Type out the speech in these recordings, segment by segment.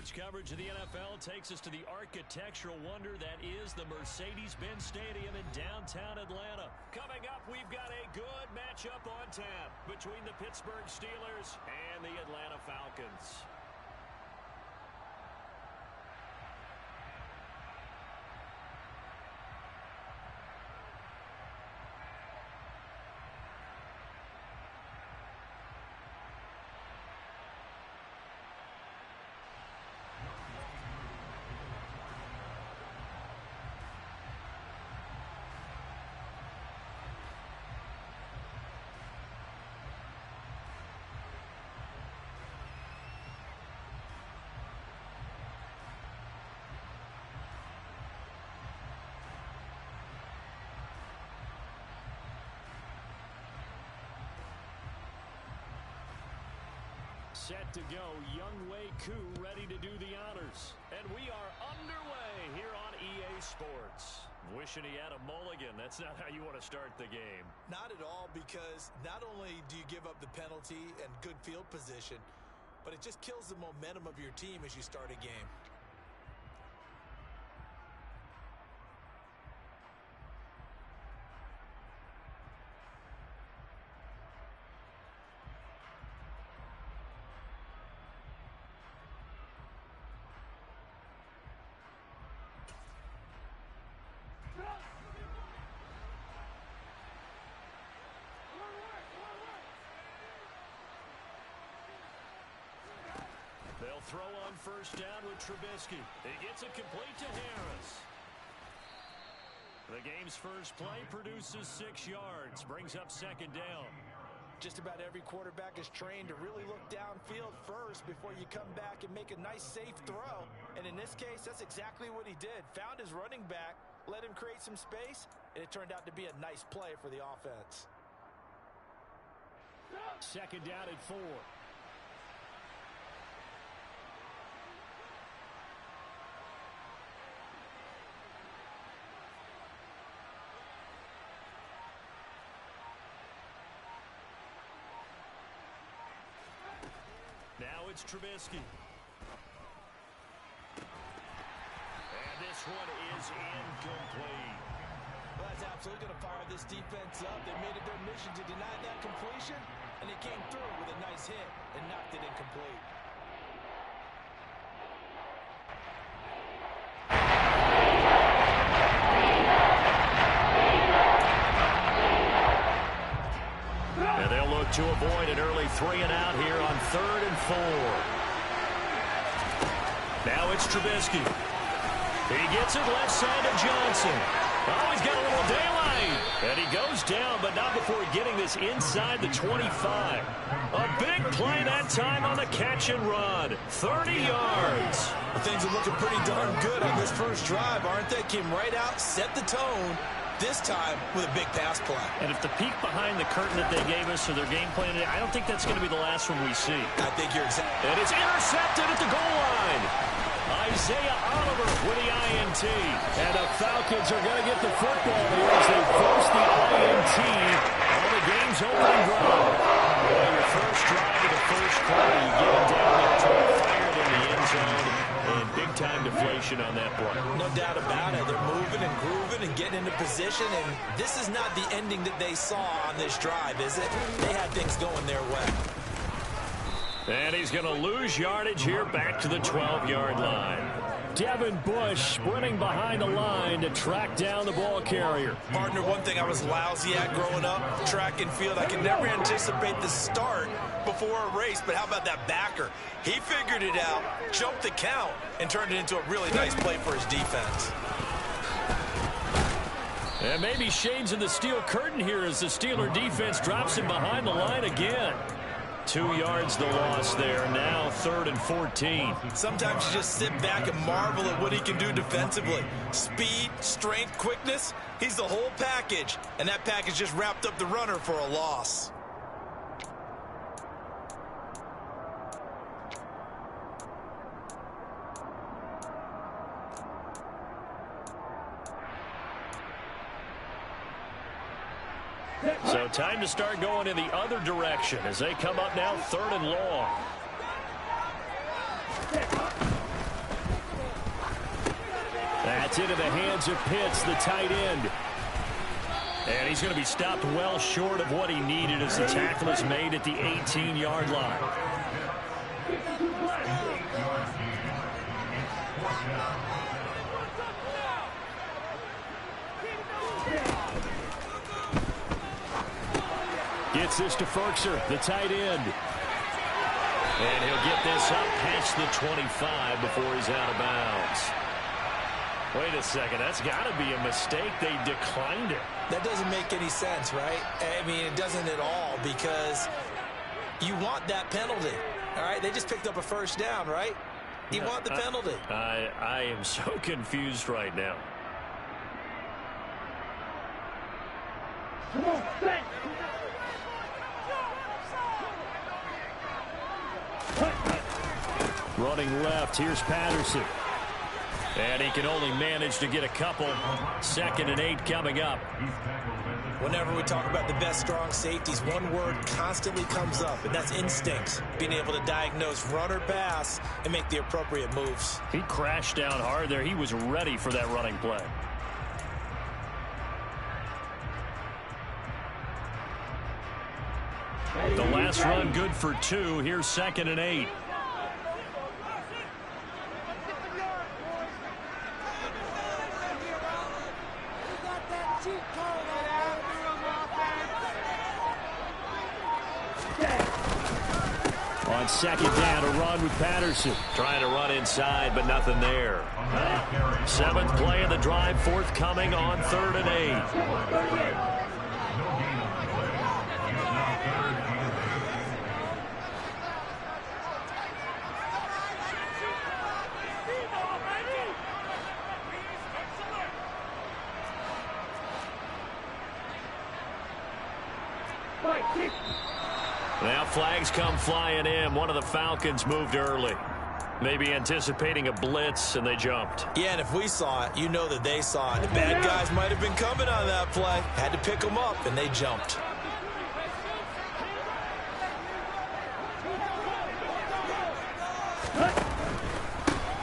Tonight's coverage of the NFL takes us to the architectural wonder that is the Mercedes-Benz Stadium in downtown Atlanta. Coming up, we've got a good matchup on tap between the Pittsburgh Steelers and the Atlanta Falcons. Set to go, Younghoe Koo ready to do the honors. And we are underway here on EA Sports. Wishing he had a mulligan. That's not how you want to start the game. Not at all, because not only do you give up the penalty and good field position, but it just kills the momentum of your team as you start a game. They'll throw on first down with Trubisky. He gets it complete to Harris. The game's first play produces 6 yards, brings up second down. Just about every quarterback is trained to really look downfield first before you come back and make a nice, safe throw. And in this case, that's exactly what he did. Found his running back, let him create some space, and it turned out to be a nice play for the offense. Second down at 4. Now it's Trubisky. And this one is incomplete. Well, that's absolutely going to fire this defense up. They made it their mission to deny that completion, and they came through with a nice hit and knocked it incomplete. And they'll look to avoid an early 3-and-out here on 3rd and 4. Now it's Trubisky. He gets it left side to Johnson. Oh, he's got a little daylight. And he goes down, but not before getting this inside the 25. A big play that time on the catch and run. 30 yards. Well, things are looking pretty darn good on this first drive, aren't they? Came right out, set the tone. This time with a big pass play. And if the peek behind the curtain that they gave us for their game plan, I don't think that's going to be the last one we see. I think you're exactly. And it's intercepted at the goal line. Isaiah Oliver with the INT. And the Falcons are going to get the football here as they force the INT on the game's opening drive. Well, your first drive of the first quarter, you get it down there to a fire in the end zone. And big-time deflation on that play. No doubt about it. They're moving and grooving and getting into position, and this is not the ending that they saw on this drive, is it? They had things going their way. And he's going to lose yardage here back to the 12-yard line. Devin Bush sprinting behind the line to track down the ball carrier. Partner, one thing I was lousy at growing up, track and field, I could never anticipate the start before a race, but how about that backer? He figured it out, jumped the count, and turned it into a really nice play for his defense. And maybe shades of the steel curtain here as the Steeler defense drops him behind the line again. 2 yards the loss there. Now 3rd and 14. Sometimes you just sit back and marvel at what he can do defensively. Speed, strength, quickness. He's the whole package. And that package just wrapped up the runner for a loss. So time to start going in the other direction as they come up now 3rd and long. It's into the hands of Pitts, the tight end. And he's going to be stopped well short of what he needed as the tackle is made at the 18-yard line. Gets this to Ferkser, the tight end. And he'll get this up past the 25 before he's out of bounds. Wait a second, that's got to be a mistake. They declined it. That doesn't make any sense, right? I mean, it doesn't at all, because you want that penalty. All right, they just picked up a first down, right? You want the penalty. I am so confused right now. Come on, set. Running left, here's Patterson. And he can only manage to get a couple. 2nd and 8 coming up. Whenever we talk about the best strong safeties, one word constantly comes up, and that's instinct. Being able to diagnose run or pass and make the appropriate moves. He crashed down hard there. He was ready for that running play. The last run good for 2. Here's 2nd and 8. On 2nd down, a run with Patterson. Trying to run inside, but nothing there. 7th play of the drive, forthcoming on 3rd and 8. Now flags come flying in. One of the Falcons moved early. Maybe anticipating a blitz, and they jumped. Yeah, and if we saw it, you know that they saw it. The bad guys might have been coming on that play. Had to pick them up, and they jumped.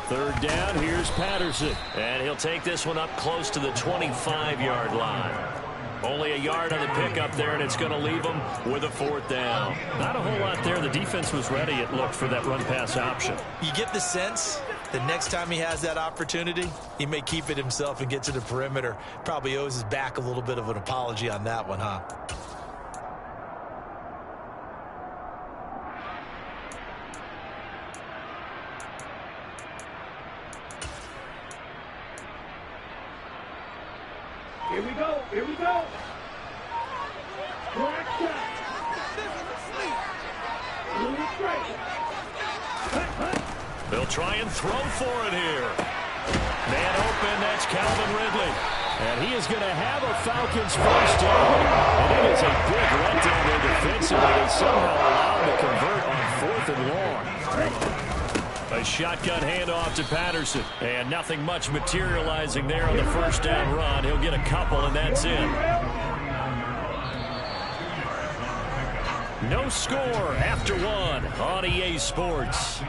Third down, here's Patterson. And he'll take this one up close to the 25-yard line. Only a yard on the pickup there, and it's going to leave them with a 4th down. Not a whole lot there. The defense was ready, it looked, for that run-pass option. You get the sense that next time he has that opportunity, he may keep it himself and get to the perimeter. Probably owes his back a little bit of an apology on that one, huh? Here we go. Here we go. Black shot. They'll try and throw for it here. Man open, that's Calvin Ridley. And he is going to have a Falcons first down. And it is a big letdown there defensively. They somehow allowed to convert on 4th and long. A shotgun handoff to Patterson. And nothing much materializing there on the first down run. He'll get a couple, and that's it. No score after 1 on EA Sports.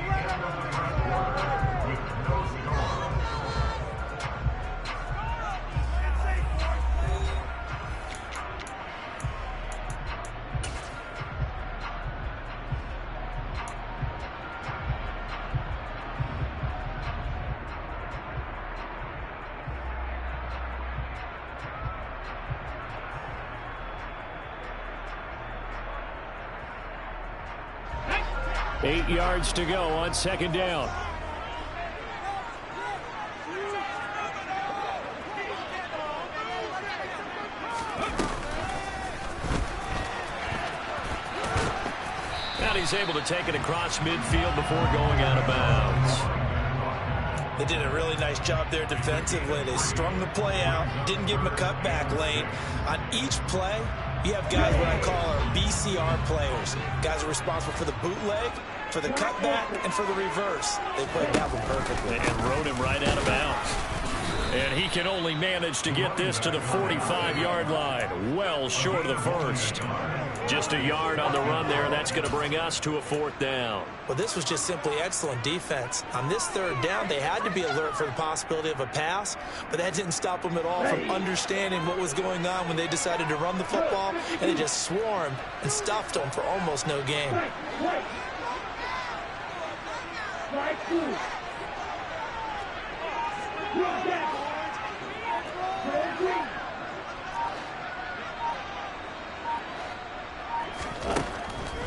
Eight yards to go on 2nd down. And he's able to take it across midfield before going out of bounds. They did a really nice job there defensively. They strung the play out, didn't give him a cutback lane. On each play, you have guys what I call our BCR players. Guys are responsible for the bootleg, for the cutback, and for the reverse. They played that one perfectly. And rode him right out of bounds. And he can only manage to get this to the 45-yard line. Well short of the first. Just a yard on the run there. That's going to bring us to a 4th down. Well, this was just simply excellent defense. On this 3rd down, they had to be alert for the possibility of a pass, but that didn't stop them at all from understanding what was going on when they decided to run the football, and they just swarmed and stuffed them for almost no gain.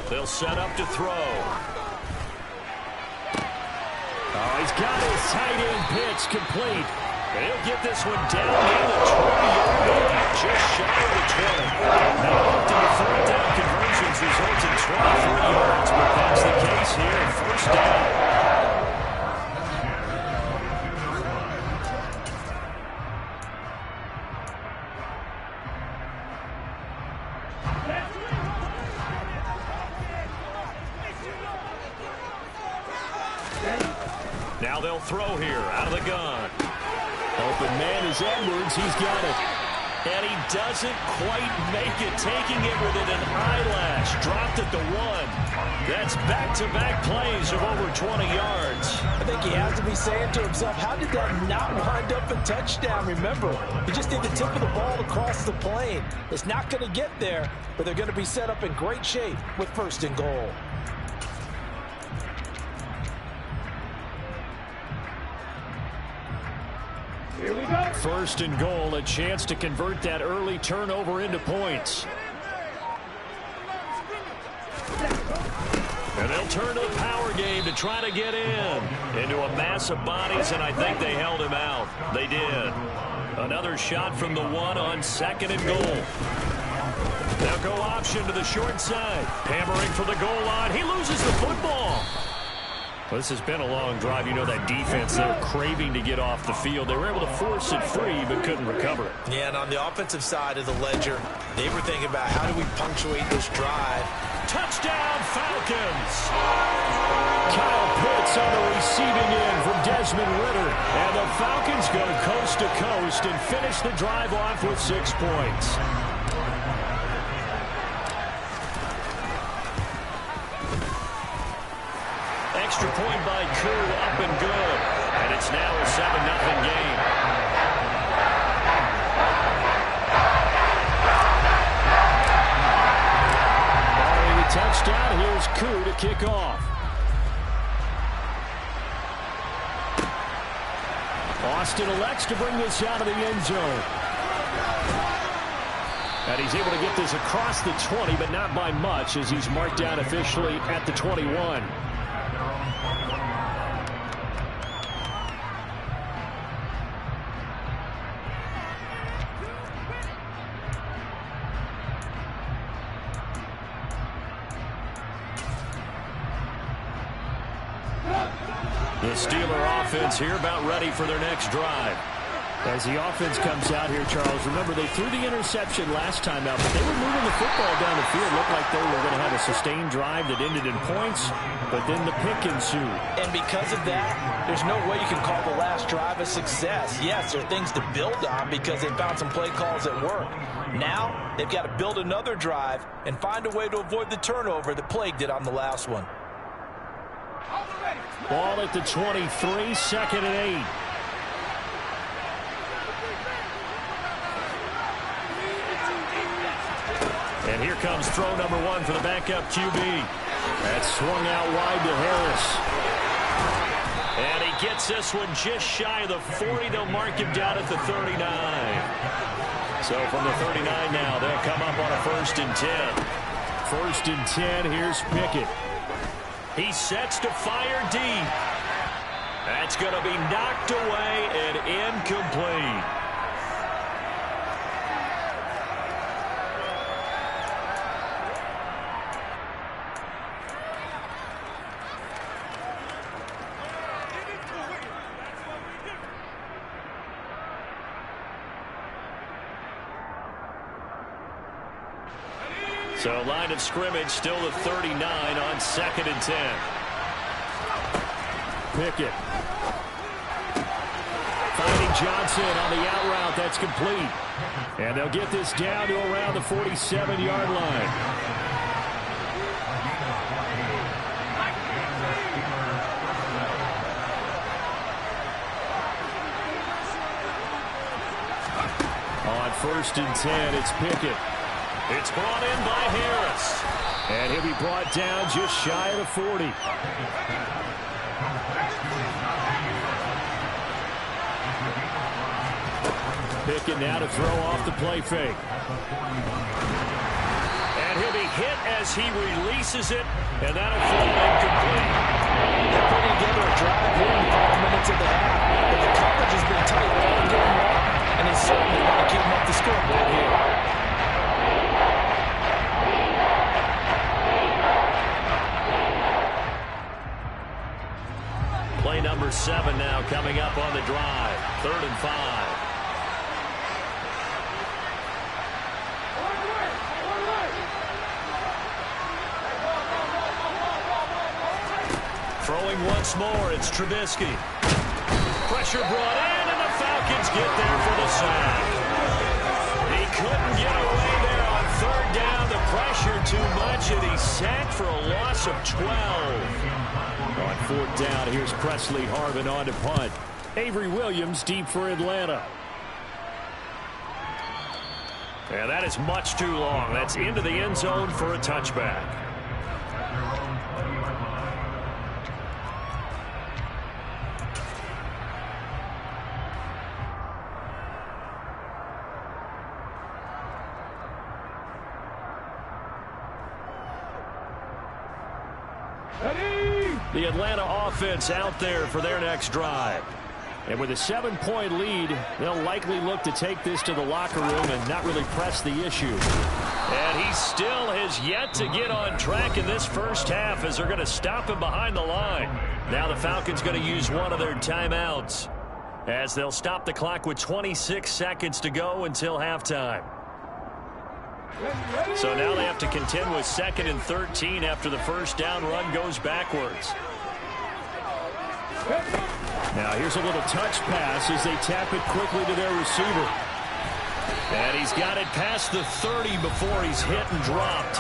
They'll set up to throw. Oh, he's got his tight end pitch complete. And he'll get this one down near the 20-yard line, just shy of the 20. Now, often the 4th down conversions result in 23 yards, but that's the case here. 1st down. Now they'll throw here out of the gun. Open man is Edwards. He's got it. And he doesn't quite make it, taking it within an eyelash. Dropped at the 1. That's back-to-back plays of over 20 yards. I think he has to be saying to himself, how did that not wind up a touchdown? Remember, you just need the tip of the ball across the plane. It's not going to get there, but they're going to be set up in great shape with 1st and goal. Here we go. 1st and goal, a chance to convert that early turnover into points. And they'll turn to the power game to try to get into a mass of bodies, and I think they held him out. They did. Another shot from the 1 on 2nd and goal. They'll go option to the short side. Hammering for the goal line. He loses the football. Well, this has been a long drive. You know that defense, they're craving to get off the field. They were able to force it free, but couldn't recover it. Yeah, and on the offensive side of the ledger, they were thinking about how do we punctuate this drive. Touchdown, Falcons! Kyle Pitts on the receiving end from Desmond Ridder. And the Falcons go coast to coast and finish the drive off with 6 points. Extra point by Koo, up and good. And it's now a 7-0 game. Following the touchdown, here's Koo to kick off. Austin elects to bring this out of the end zone. And he's able to get this across the 20, but not by much, as he's marked down officially at the 21. The Steeler offense here about ready for their next drive. As the offense comes out here, Charles, remember they threw the interception last time out, but they were moving the football down the field. Looked like they were going to have a sustained drive that ended in points, but then the pick ensued. And because of that, there's no way you can call the last drive a success. Yes, there are things to build on because they found some play calls that work. Now, they've got to build another drive and find a way to avoid the turnover that plagued it on the last one. Ball at the 23, 2nd and 8. And here comes throw number 1 for the backup QB. That's swung out wide to Harris. And he gets this one just shy of the 40. They'll mark him down at the 39. So from the 39 now, they'll come up on a 1st and 10. 1st and 10, here's Pickett. He sets to fire deep. That's going to be knocked away and incomplete. So line of scrimmage still the 39 on 2nd and 10. Pickett. Finding Johnson on the out route. That's complete. And they'll get this down to around the 47-yard line. 1st and 10. It's Pickett. It's brought in by Harris. And he'll be brought down just shy of the 40. Pickett now to throw off the play fake. And he'll be hit as he releases it, and that'll fall incomplete. They're putting together a drive here in the final minutes of the half, but the coverage has been tight all game long, and they certainly want to keep them up the scoreboard here. Play number 7 now coming up on the drive. 3rd and 5. Throwing once more, it's Trubisky. Pressure brought in, and the Falcons get there for the sack. He couldn't get away there on 3rd down. The pressure too much, and he's sacked for a loss of 12. On 4th down, here's Presley Harvin on to punt. Avery Williams deep for Atlanta. And that is much too long. That's into the end zone for a touchback. The Atlanta offense out there for their next drive. And with a 7-point lead, they'll likely look to take this to the locker room and not really press the issue. And he still has yet to get on track in this first half as they're going to stop him behind the line. Now the Falcons going to use one of their timeouts as they'll stop the clock with 26 seconds to go until halftime. So now they have to contend with 2nd and 13 after the first down run goes backwards. Now here's a little touch pass as they tap it quickly to their receiver. And he's got it past the 30 before he's hit and dropped.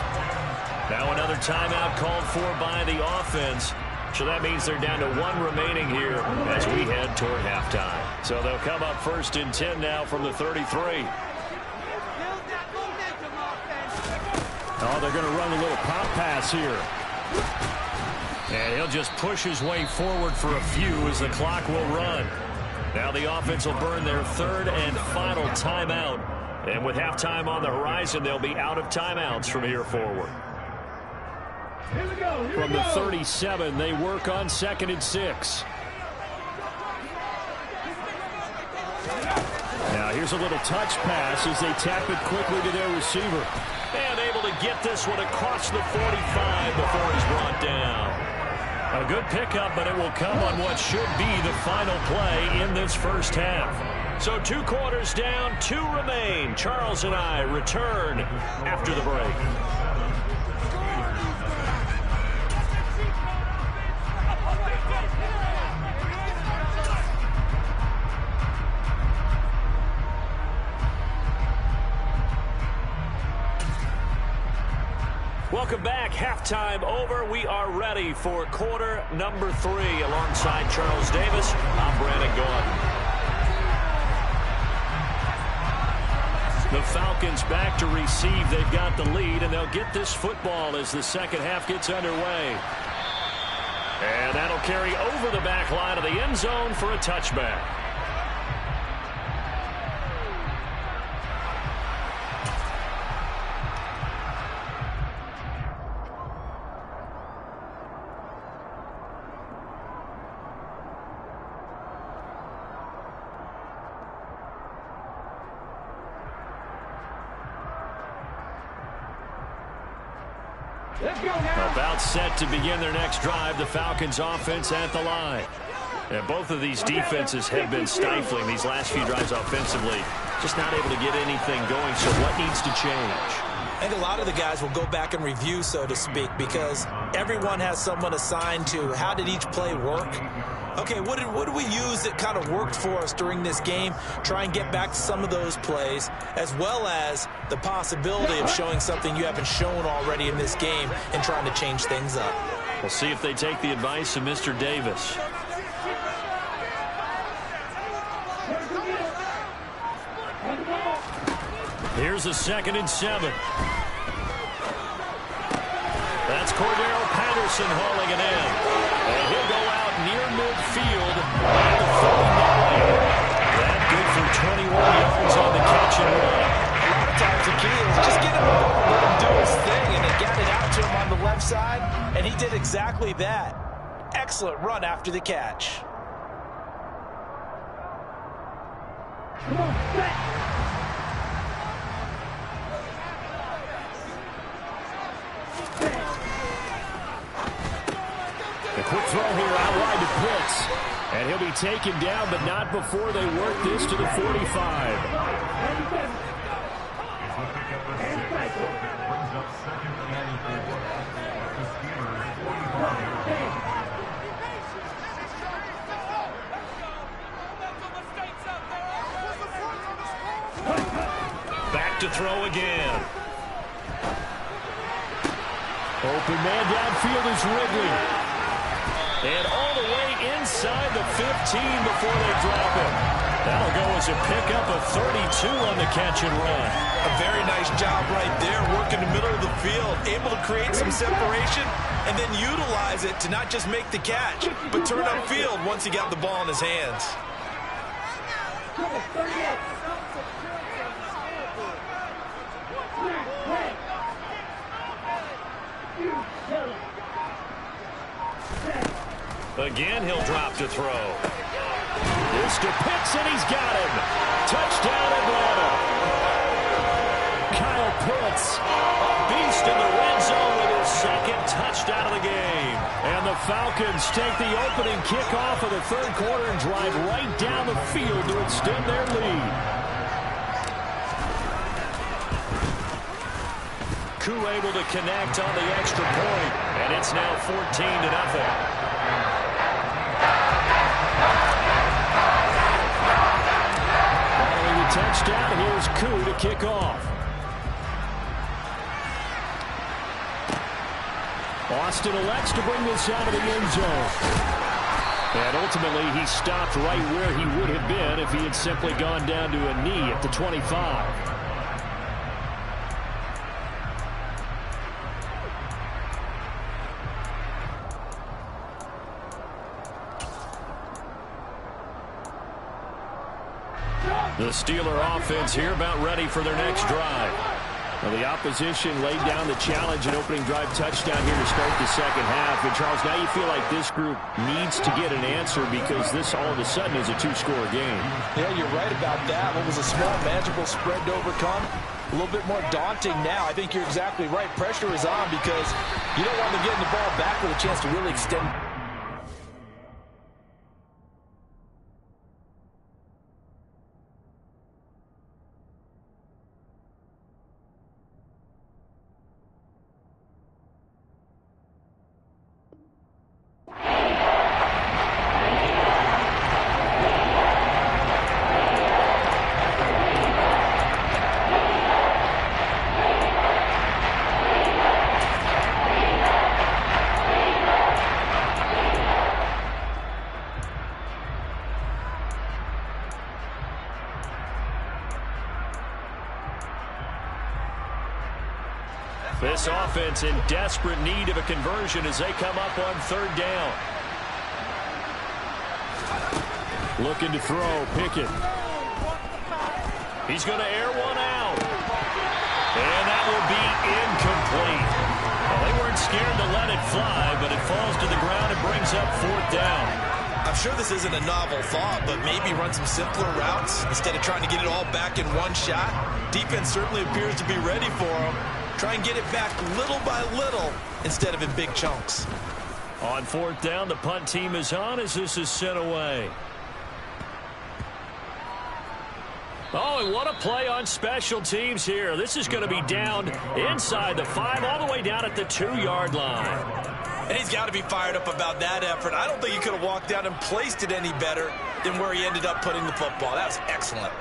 Now another timeout called for by the offense. So that means they're down to 1 remaining here as we head toward halftime. So they'll come up 1st and 10 now from the 33. Oh, they're going to run a little pop pass here. And he'll just push his way forward for a few as the clock will run. Now the offense will burn their 3rd and final timeout. And with halftime on the horizon, they'll be out of timeouts from here forward. From the 37, they work on 2nd and 6. Now here's a little touch pass as they tap it quickly to their receiver. And able to get this one across the 45 before he's brought down. A good pickup, but it will come on what should be the final play in this first half. So 2 quarters down, 2 remain. Charles and I return after the break. Welcome back. Halftime over. We are ready for quarter number 3. Alongside Charles Davis, I'm Brandon Gordon. The Falcons back to receive. They've got the lead, and they'll get this football as the second half gets underway. And that'll carry over the back line of the end zone for a touchback. About set to begin their next drive, the Falcons offense at the line. And both of these defenses have been stifling these last few drives offensively. Just not able to get anything going, so what needs to change? I think a lot of the guys will go back and review, so to speak, because everyone has someone assigned to how did each play work. Okay, what did we use that kind of worked for us during this game? Try and get back to some of those plays, as well as the possibility of showing something you haven't shown already in this game and trying to change things up. We'll see if they take the advice of Mr. Davis. Here's a 2nd and 7. That's Cordero Patterson hauling it in. And he'll go out near midfield at the 49. That good for 21 yards on the catch and run. A lot of times the key is just get him the ball, let him do his thing, and they got it out to him on the left side, and he did exactly that. Excellent run after the catch. Come on, back. A quick throw here out wide to Pitts. And he'll be taken down, but not before they work this to the 45. Back to throw again. Open man downfield is Ridley. And all the way inside the 15 before they drop him. That'll go as a pickup of 32 on the catch and run. A very nice job right there, working the middle of the field, able to create some separation, and then utilize it to not just make the catch, but turn upfield once he got the ball in his hands. Again, he'll drop to throw. This to Pitts, and he's got him. Touchdown, Atlanta. Kyle Pitts, a beast in the red zone with his 2nd touchdown of the game. And the Falcons take the opening kickoff of the 3rd quarter and drive right down the field to extend their lead. Koo able to connect on the extra point, and it's now 14-0. Touchdown, here's Koo to kick off. Austin elects to bring this out of the end zone. And ultimately, he stopped right where he would have been if he had simply gone down to a knee at the 25. The Steeler offense here about ready for their next drive. Well, the opposition laid down the challenge and opening drive touchdown here to start the 2nd half. And, Charles, now you feel like this group needs to get an answer because this all of a sudden is a 2-score game. Yeah, you're right about that. What was a small, manageable spread to overcome, a little bit more daunting now. I think you're exactly right. Pressure is on because you don't want them getting the ball back with a chance to really extend. This offense in desperate need of a conversion as they come up on 3rd down. Looking to throw, Pickett. He's going to air one out. And that will be incomplete. Well, they weren't scared to let it fly, but it falls to the ground and brings up 4th down. I'm sure this isn't a novel thought, but maybe run some simpler routes instead of trying to get it all back in one shot. Defense certainly appears to be ready for them. Try and get it back little by little instead of in big chunks. On 4th down, the punt team is on as this is sent away. Oh, and what a play on special teams here. This is going to be down inside the 5, all the way down at the 2-yard line. And he's got to be fired up about that effort. I don't think he could have walked down and placed it any better than where he ended up putting the football. That was excellent.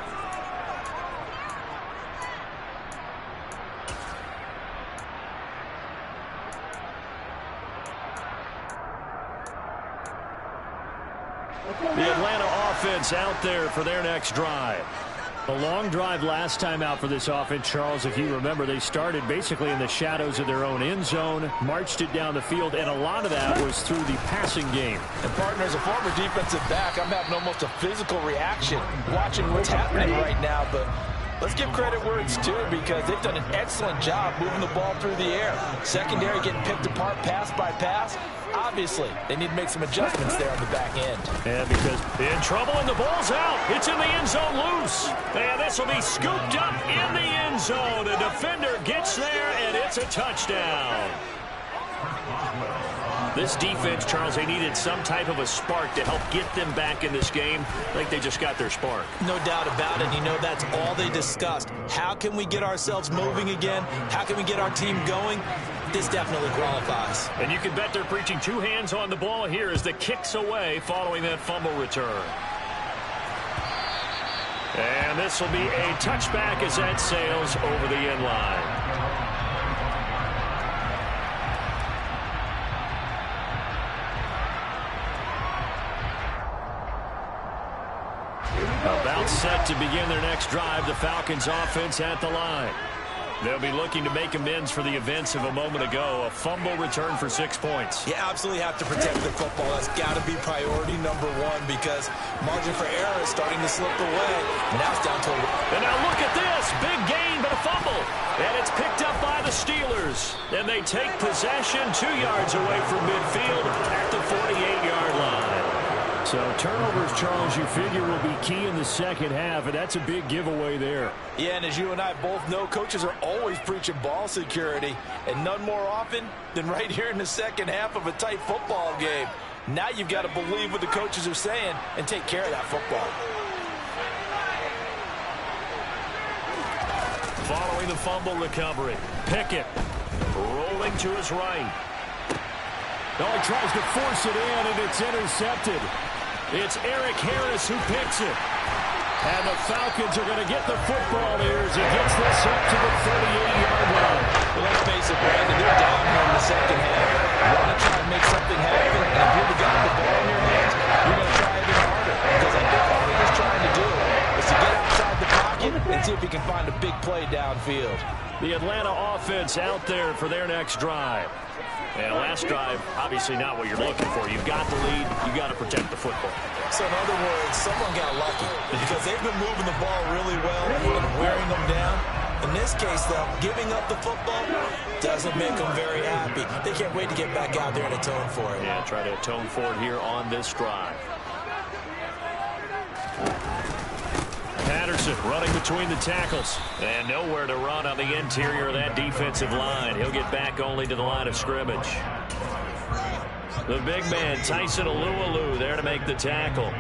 The Atlanta offense out there for their next drive. A long drive last time out for this offense, Charles. If you remember, they started basically in the shadows of their own end zone, marched it down the field, and a lot of that was through the passing game. And partner, as a former defensive back, I'm having almost a physical reaction watching what's happening right now. But let's give credit where it's due, because they've done an excellent job moving the ball through the air. Secondary getting picked apart pass by pass. Obviously, they need to make some adjustments there on the back end. Yeah, because in trouble and the ball's out. It's in the end zone loose. And this will be scooped up in the end zone. A defender gets there, and it's a touchdown. This defense, Charles, they needed some type of a spark to help get them back in this game. Like they just got their spark. No doubt about it. You know, that's all they discussed. How can we get ourselves moving again? How can we get our team going? This definitely qualifies. And you can bet they're preaching two hands on the ball here as the kick's away following that fumble return. And this will be a touchback as that sails over the end line. About set to begin their next drive, the Falcons offense at the line. They'll be looking to make amends for the events of a moment ago. A fumble return for 6 points. You absolutely have to protect the football. That's got to be priority number one, because margin for error is starting to slip away. Now it's down to a... And now look at this. Big gain, but a fumble. And it's picked up by the Steelers. And they take possession 2 yards away from midfield at the 48-yard line. So turnovers, Charles, you figure will be key in the second half, and that's a big giveaway there. Yeah, and as you and I both know, coaches are always preaching ball security, and none more often than right here in the second half of a tight football game. Now you've got to believe what the coaches are saying and take care of that football. Following the fumble recovery, Pickett rolling to his right. Oh, he tries to force it in, and it's intercepted. It's Eric Harris who picks it. And the Falcons are going to get the football here as he gets this up to the 38-yard line. Well, let's face it, Brandon, they're down here in the second half. You want to try and make something happen, and if you're the guy with the ball in your hands, you're going to try even harder. Because I think all he's trying to do is to get outside the pocket and see if he can find a big play downfield. The Atlanta offense out there for their next drive. And last drive, obviously not what you're looking for. You've got the lead. You've got to protect the football. So in other words, someone got lucky because they've been moving the ball really well and wearing them down. In this case, though, giving up the football doesn't make them very happy. They can't wait to get back out there and atone for it. Yeah, try to atone for it here on this drive. Patterson running between the tackles. And nowhere to run on the interior of that defensive line. He'll get back only to the line of scrimmage. The big man, Tyson Alualu, there to make the tackle.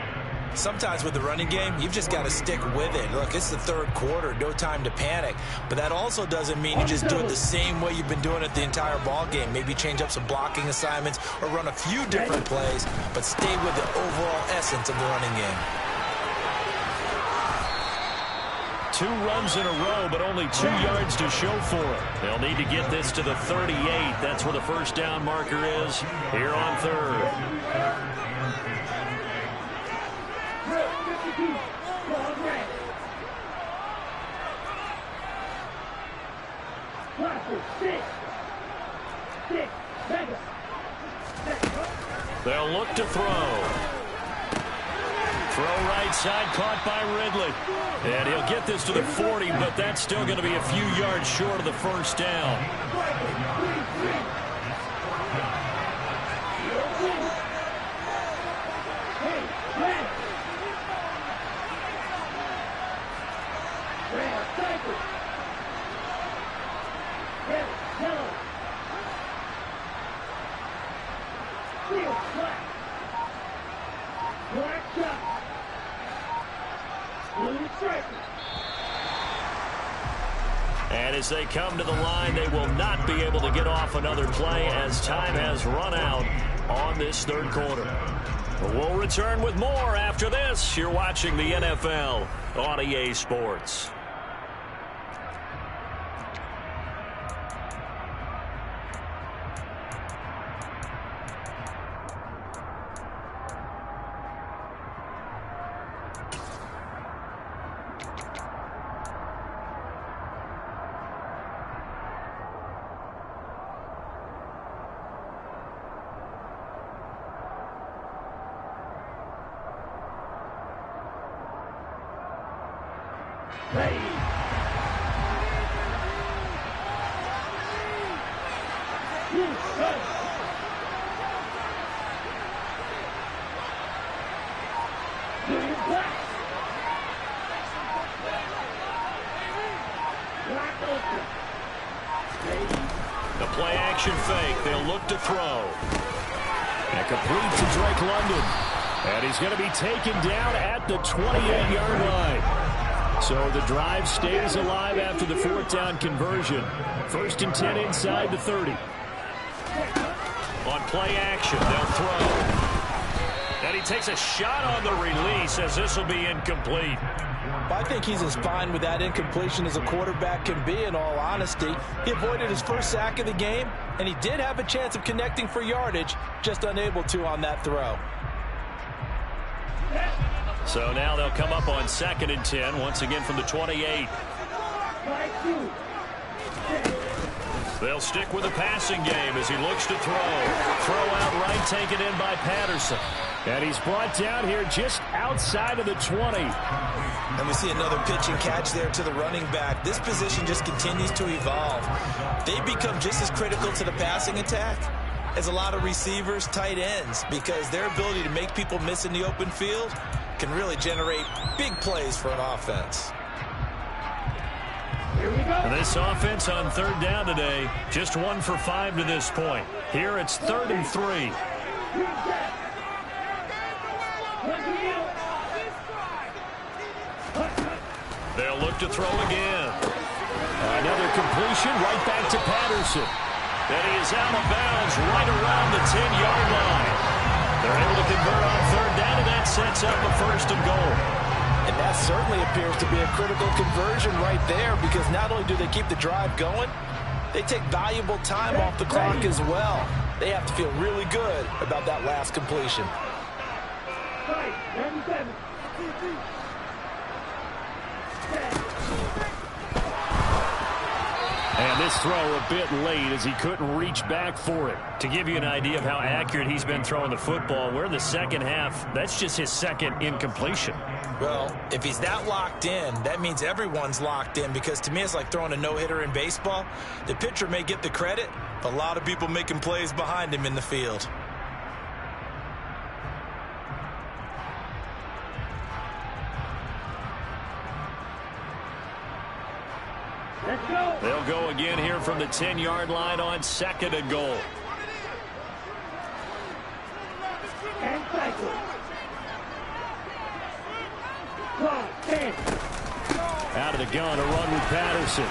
Sometimes with the running game, you've just got to stick with it. Look, it's the third quarter, no time to panic. But that also doesn't mean you just do it the same way you've been doing it the entire ball game. Maybe change up some blocking assignments or run a few different plays, but stay with the overall essence of the running game. 2 runs in a row, but only 2 yards to show for it. They'll need to get this to the 38. That's where the first down marker is here on third. They'll look to throw. Throw right side, caught by Ridley. And he'll get this to the 40, but that's still going to be a few yards short of the first down. And as they come to the line, they will not be able to get off another play as time has run out on this third quarter. We'll return with more after this. You're watching the NFL on EA Sports. The play-action fake. They'll look to throw. And complete to Drake London. And he's going to be taken down at the 28-yard line. So the drive stays alive after the fourth down conversion. 1st and 10 inside the 30. On play action, they'll throw. And he takes a shot on the release as this will be incomplete. I think he's as fine with that incompletion as a quarterback can be, in all honesty. He avoided his first sack of the game, and he did have a chance of connecting for yardage, just unable to on that throw. So now they'll come up on 2nd and 10, once again from the 28. They'll stick with the passing game as he looks to throw. Throw out right, taken in by Patterson. And he's brought down here just outside of the 20. And we see another pitch and catch there to the running back. This position just continues to evolve. They become just as critical to the passing attack as a lot of receivers, tight ends, because their ability to make people miss in the open field can really generate big plays for an offense. This offense on 3rd down today, just 1 for 5 to this point. Here it's 3rd and 3. They'll look to throw again. Another completion right back to Patterson. And he is out of bounds right around the 10-yard line. They're able to convert on 3rd down, and that sets up a 1st and goal. And that certainly appears to be a critical conversion right there, because not only do they keep the drive going, they take valuable time off the clock as well. They have to feel really good about that last completion. And this throw a bit late as he couldn't reach back for it. To give you an idea of how accurate he's been throwing the football, we're in the second half. That's just his 2nd incompletion. Well, if he's that locked in, that means everyone's locked in, because to me it's like throwing a no-hitter in baseball. The pitcher may get the credit, but a lot of people making plays behind him in the field. They'll go again here from the 10-yard line on 2nd and goal. Out of the gun, a run with Patterson.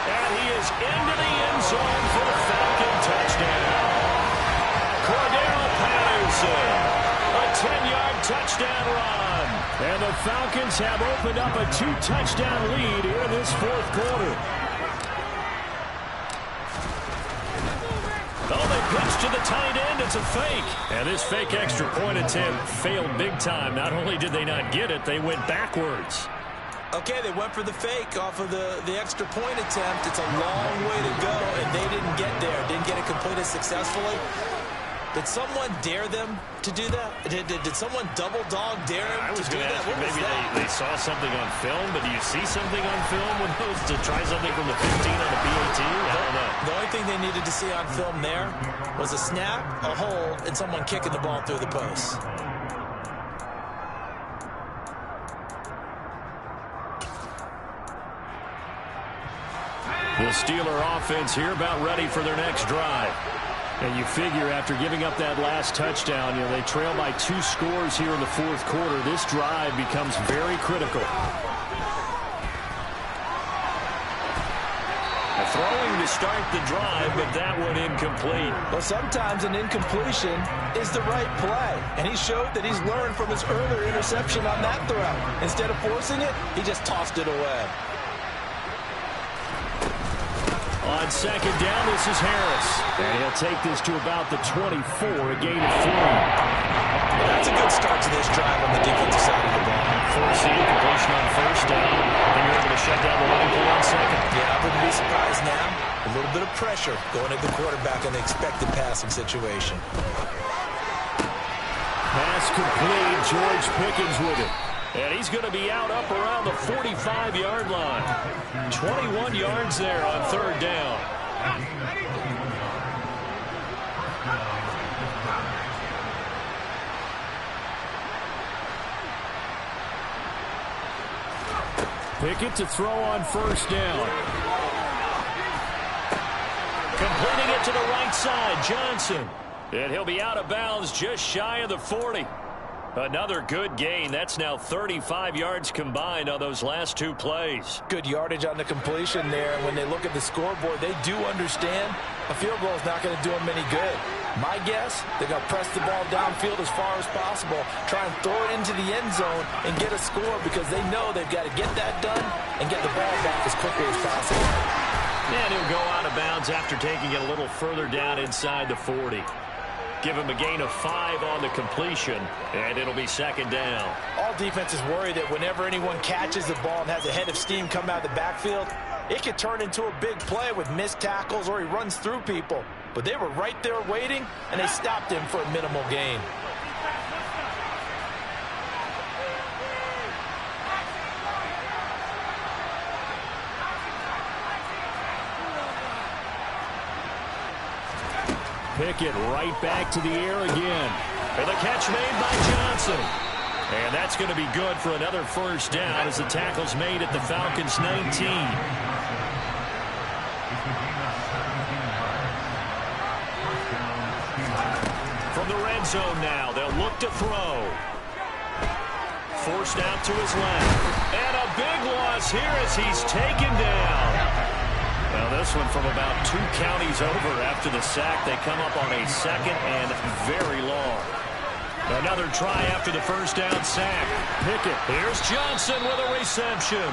And he is into the end zone for the Falcon touchdown. Cordero Patterson, a 10-yard touchdown run. And the Falcons have opened up a 2-touchdown lead here in this 4th quarter. Oh, they pitch to the tight end. It's a fake. And this fake extra point attempt failed big time. Not only did they not get it, they went backwards. Okay, they went for the fake off of the extra point attempt. It's a long way to go, and they didn't get there. Didn't get it completed successfully. Did someone dare them to do that? Did someone double dog dare them to do that? What maybe they saw something on film, but do you see something on film when those to try something from the 15 on the PAT? I don't know. The only thing they needed to see on film there was a snap, a hold, and someone kicking the ball through the post. The Steeler offense here about ready for their next drive. And you figure after giving up that last touchdown, they trail by 2 scores here in the 4th quarter. This drive becomes very critical. Throwing to start the drive, but that one incomplete. Well, sometimes an incompletion is the right play, and he showed that he's learned from his earlier interception on that throw. Instead of forcing it, he just tossed it away. On 2nd down, this is Harris. And he'll take this to about the 24, a gain of 3. Well, that's a good start to this drive on the defensive side of the ball. Forcing completion on 1st down, and you're able to shut down the running play on 2nd. Yeah, I wouldn't be surprised now. A little bit of pressure going at the quarterback in the expected passing situation. Pass complete. George Pickens with it. And he's going to be out up around the 45-yard line. 21 yards there on third down. Pickett to throw on first down. Completing it to the right side, Johnson. And he'll be out of bounds just shy of the 40. Another good gain. That's now 35 yards combined on those last two plays. Good yardage on the completion there. When they look at the scoreboard, they do understand a field goal is not going to do them any good. My guess, they're going to press the ball downfield as far as possible, try and throw it into the end zone and get a score because they know they've got to get that done and get the ball back as quickly as possible. And he'll go out of bounds after taking it a little further down inside the 40. Give him a gain of 5 on the completion, and it'll be second down. All defenses worry that whenever anyone catches the ball and has a head of steam come out of the backfield, it could turn into a big play with missed tackles or he runs through people. But they were right there waiting, and they stopped him for a minimal gain. Pickett right back to the air again. And the catch made by Johnson. And that's going to be good for another first down as the tackle's made at the Falcons' 19. From the red zone now, they'll look to throw. Forced out to his left. And a big loss here as he's taken down. Now this one from about 2 counties over after the sack. They come up on a second and very long. Another try after the first down sack. Pickett. Here's Johnson with a reception.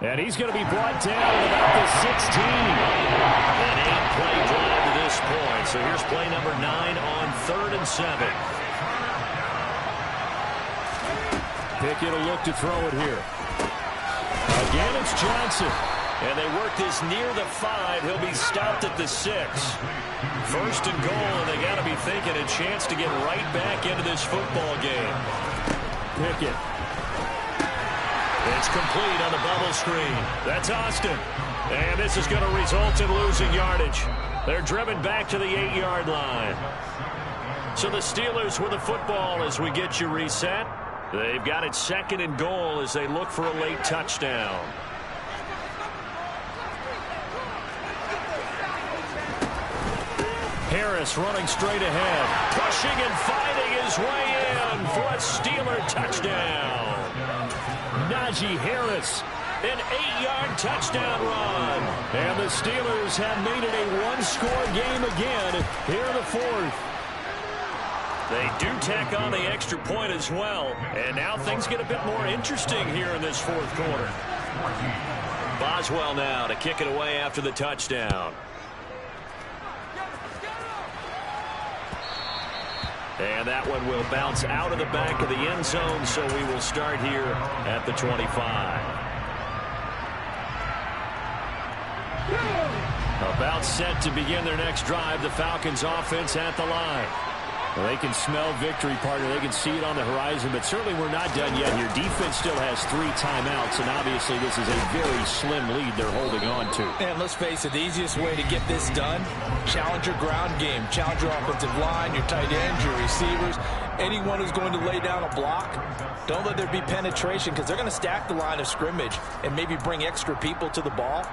And he's going to be brought down at about the 16. An 8-play drive to this point. So here's play number 9 on 3rd and 7. Pickett will look to throw it here. Again, it's Johnson. And they work this near the 5. He'll be stopped at the 6. First and goal, and they got to be thinking a chance to get right back into this football game. Pickett. It's complete on the bubble screen. That's Austin. And this is going to result in losing yardage. They're driven back to the 8-yard line. So the Steelers with the football as we get you reset. They've got it 2nd and goal as they look for a late touchdown. Harris running straight ahead. Pushing and fighting his way in for a Steeler touchdown. Najee Harris, an 8-yard touchdown run. And the Steelers have made it a 1-score game again here in the 4th. They do tack on the extra point as well. And now things get a bit more interesting here in this 4th quarter. Boswell now to kick it away after the touchdown. And that one will bounce out of the back of the end zone, so we will start here at the 25. About set to begin their next drive, the Falcons offense at the line. Well, they can smell victory, partner. They can see it on the horizon, but certainly we're not done yet here. Defense still has 3 timeouts, and obviously this is a very slim lead they're holding on to. And let's face it, the easiest way to get this done, challenge your ground game. Challenge your offensive line, your tight ends, your receivers, anyone who's going to lay down a block. Don't let there be penetration because they're going to stack the line of scrimmage and maybe bring extra people to the ball.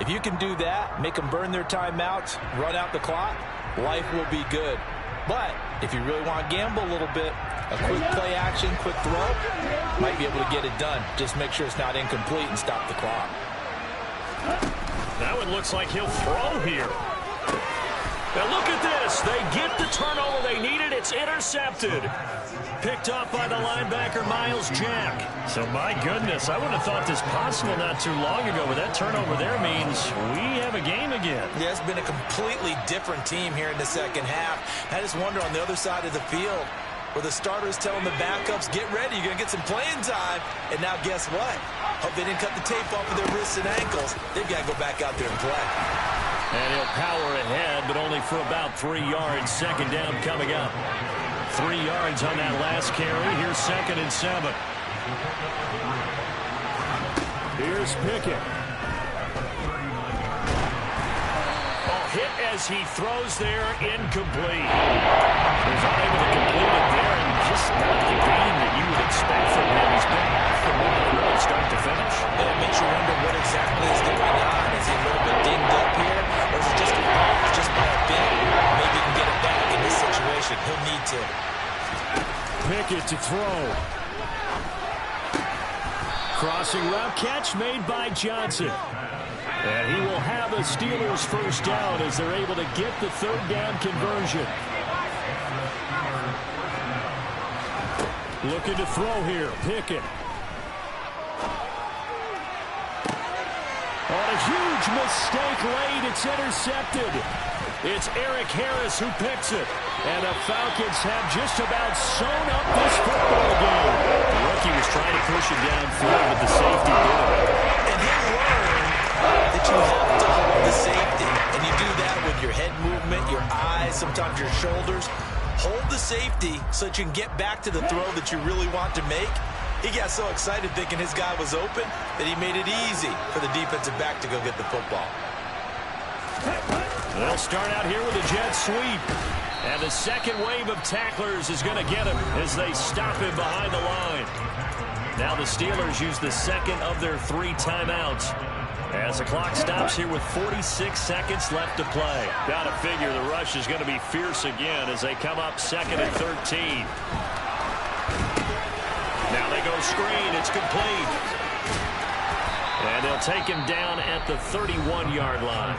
If you can do that, make them burn their timeouts, run out the clock, life will be good. But if you really want to gamble a little bit, a quick play action, quick throw, might be able to get it done. Just make sure it's not incomplete and stop the clock. That one looks like he'll throw here. Now look at this. They get the turnover they needed. It's intercepted. Picked off by the linebacker, Miles Jack. So, my goodness, I wouldn't have thought this possible not too long ago, but that turnover there means we have a game again. Yeah, it's been a completely different team here in the second half. I just wonder on the other side of the field where the starters telling the backups, get ready, you're going to get some playing time. And now guess what? Hope they didn't cut the tape off of their wrists and ankles. They've got to go back out there and play. And he'll power ahead, but only for about 3 yards. Second down coming up. 3 yards on that last carry. Here's 2nd and 7. Here's Pickett. Hit as he throws there, incomplete. He's not able to complete it there, and just not the game that you would expect from him. He's been off the mark really start to finish. And it makes you wonder what exactly is going on. Is he a little bit dinged up here, or is it just by a bit? Maybe he can get it back in this situation. He'll need to. Pickett to throw. Crossing route catch made by Johnson. And he will have a Steelers first down as they're able to get the third down conversion. Looking to throw here. Pickett. On a huge mistake late. It's intercepted. It's Eric Harris who picks it. And the Falcons have just about sewn up this football game. The rookie was trying to push it downfield, but the safety did it. And he'll learn that you have to hold the safety. And you do that with your head movement, your eyes, sometimes your shoulders. Hold the safety so that you can get back to the throw that you really want to make. He got so excited thinking his guy was open that he made it easy for the defensive back to go get the football. They'll start out here with a jet sweep. And the second wave of tacklers is going to get him as they stop him behind the line. Now the Steelers use the second of their 3 timeouts. As the clock stops here with 46 seconds left to play. Gotta figure the rush is going to be fierce again as they come up 2nd and 13. Now they go screen. It's complete. And they'll take him down at the 31-yard line.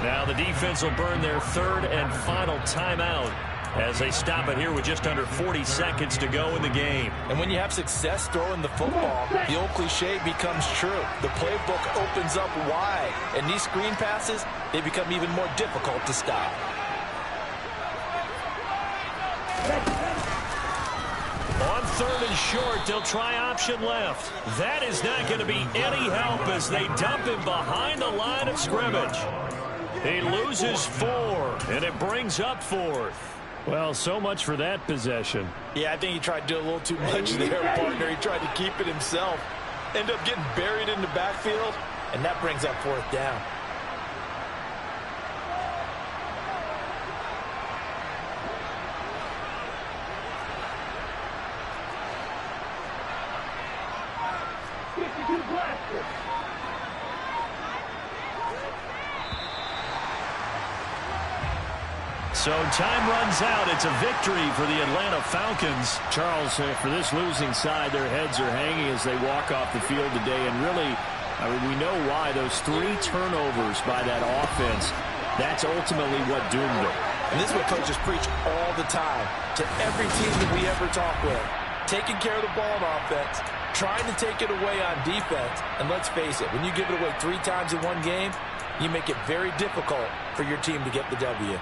Now the defense will burn their 3rd and final timeout as they stop it here with just under 40 seconds to go in the game. And when you have success throwing the football, the old cliche becomes true. The playbook opens up wide, and these screen passes, they become even more difficult to stop. On 3rd and short, they'll try option left. That is not going to be any help as they dump him behind the line of scrimmage. He loses 4, and it brings up 4th. Well, so much for that possession. Yeah, I think he tried to do a little too much there, partner. He tried to keep it himself. Ended up getting buried in the backfield, and that brings up 4th down. So time runs out. It's a victory for the Atlanta Falcons. Charles, for this losing side, their heads are hanging as they walk off the field today. And really, I mean, we know why. Those 3 turnovers by that offense, that's ultimately what doomed them. And this is what coaches preach all the time to every team that we ever talk with. Taking care of the ball on offense, trying to take it away on defense. And let's face it, when you give it away 3 times in one game, you make it very difficult for your team to get the W.